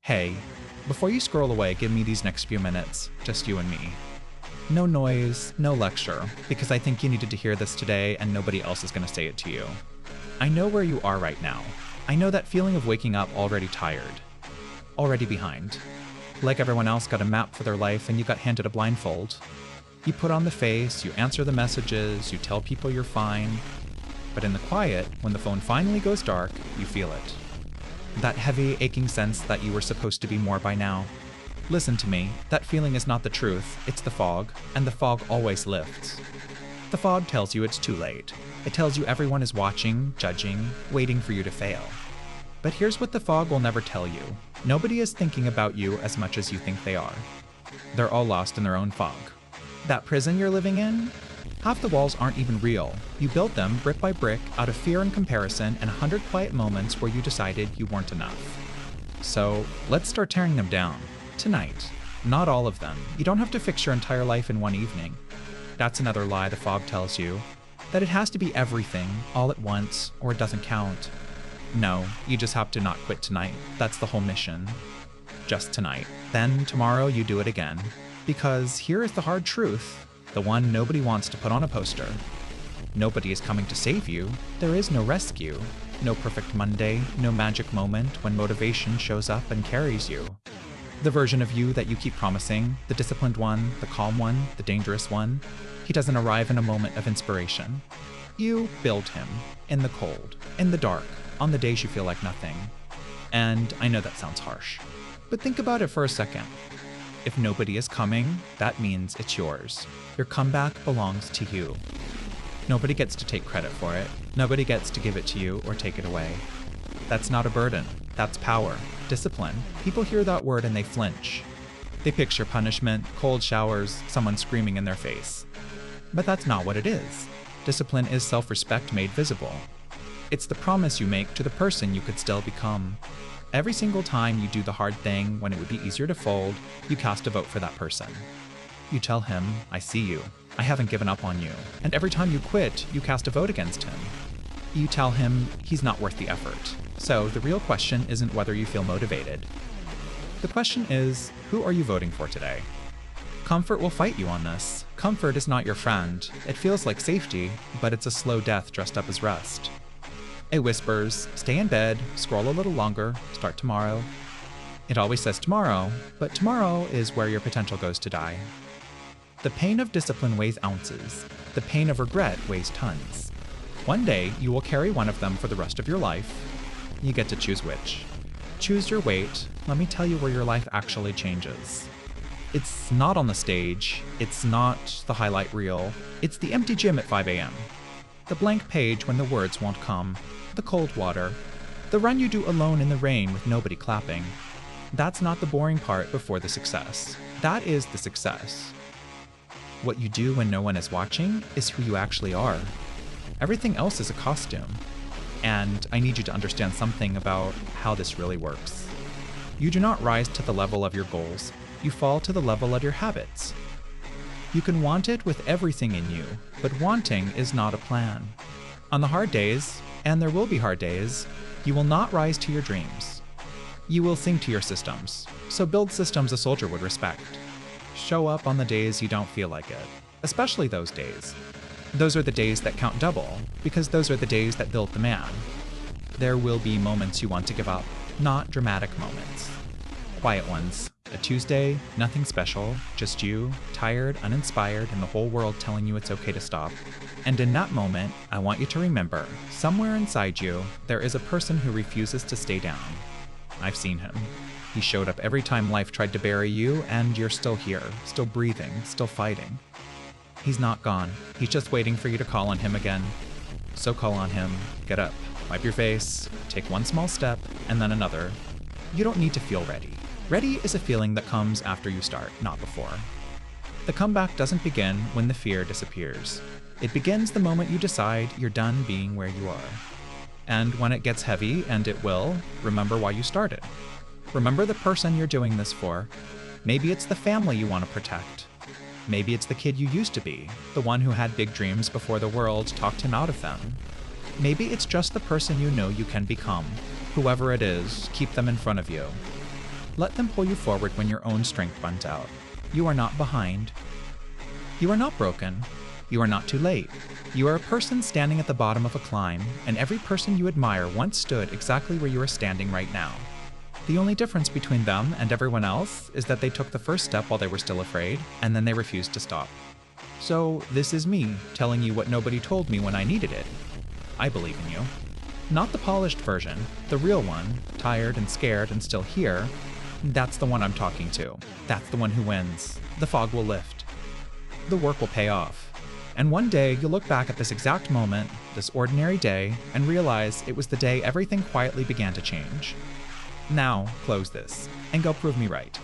Hey, before you scroll away, give me these next few minutes, just you and me. No noise, no lecture, because I think you needed to hear this today and nobody else is going to say it to you. I know where you are right now. I know that feeling of waking up already tired, already behind. Like everyone else got a map for their life and you got handed a blindfold. You put on the face, you answer the messages, you tell people you're fine. But in the quiet, when the phone finally goes dark, you feel it. That heavy, aching sense that you were supposed to be more by now. Listen to me, that feeling is not the truth, it's the fog, and the fog always lifts. The fog tells you it's too late. It tells you everyone is watching, judging, waiting for you to fail. But here's what the fog will never tell you. Nobody is thinking about you as much as you think they are. They're all lost in their own fog. That prison you're living in? Half the walls aren't even real. You built them brick by brick out of fear and comparison and 100 quiet moments where you decided you weren't enough. So let's start tearing them down. Tonight. Not all of them. You don't have to fix your entire life in one evening. That's another lie the fog tells you. That it has to be everything, all at once, or it doesn't count. No, you just have to not quit tonight. That's the whole mission. Just tonight. Then tomorrow you do it again. Because here is the hard truth. The one nobody wants to put on a poster. Nobody is coming to save you. There is no rescue. No perfect Monday, no magic moment when motivation shows up and carries you. The version of you that you keep promising, the disciplined one, the calm one, the dangerous one, he doesn't arrive in a moment of inspiration. You build him, in the cold, in the dark, on the days you feel like nothing. And I know that sounds harsh, but think about it for a second. If nobody is coming, that means it's yours. Your comeback belongs to you. Nobody gets to take credit for it. Nobody gets to give it to you or take it away. That's not a burden. That's power. Discipline. People hear that word and they flinch. They picture punishment, cold showers, someone screaming in their face. But that's not what it is. Discipline is self-respect made visible. It's the promise you make to the person you could still become. Every single time you do the hard thing when it would be easier to fold, you cast a vote for that person. You tell him, I see you. I haven't given up on you. And every time you quit, you cast a vote against him. You tell him he's not worth the effort. So the real question isn't whether you feel motivated. The question is, who are you voting for today? Comfort will fight you on this. Comfort is not your friend. It feels like safety, but it's a slow death dressed up as rest. It whispers, stay in bed, scroll a little longer, start tomorrow. It always says tomorrow, but tomorrow is where your potential goes to die. The pain of discipline weighs ounces. The pain of regret weighs tons. One day, you will carry one of them for the rest of your life. You get to choose which. Choose your weight. Let me tell you where your life actually changes. It's not on the stage. It's not the highlight reel. It's the empty gym at 5 a.m. The blank page when the words won't come. The cold water. The run you do alone in the rain with nobody clapping. That's not the boring part before the success. That is the success. What you do when no one is watching is who you actually are. Everything else is a costume. And I need you to understand something about how this really works. You do not rise to the level of your goals. You fall to the level of your habits. You can want it with everything in you, but wanting is not a plan. On the hard days, and there will be hard days, you will not rise to your dreams. You will sink to your systems. So build systems a soldier would respect. Show up on the days you don't feel like it, especially those days. Those are the days that count double, because those are the days that build the man. There will be moments you want to give up, not dramatic moments. Quiet ones. A Tuesday, nothing special, just you, tired, uninspired, and the whole world telling you it's okay to stop. And in that moment, I want you to remember, somewhere inside you, there is a person who refuses to stay down. I've seen him. He showed up every time life tried to bury you, and you're still here, still breathing, still fighting. He's not gone. He's just waiting for you to call on him again. So call on him, get up, wipe your face, take one small step, and then another. You don't need to feel ready. Ready is a feeling that comes after you start, not before. The comeback doesn't begin when the fear disappears. It begins the moment you decide you're done being where you are. And when it gets heavy, and it will, remember why you started. Remember the person you're doing this for. Maybe it's the family you want to protect. Maybe it's the kid you used to be, the one who had big dreams before the world talked him out of them. Maybe it's just the person you know you can become. Whoever it is, keep them in front of you. Let them pull you forward when your own strength runs out. You are not behind. You are not broken. You are not too late. You are a person standing at the bottom of a climb, and every person you admire once stood exactly where you are standing right now. The only difference between them and everyone else is that they took the first step while they were still afraid, and then they refused to stop. So this is me telling you what nobody told me when I needed it. I believe in you. Not the polished version, the real one, tired and scared and still here. That's the one I'm talking to. That's the one who wins. The fog will lift. The work will pay off. And one day you'll look back at this exact moment, this ordinary day, and realize it was the day everything quietly began to change. Now, close this, and go prove me right.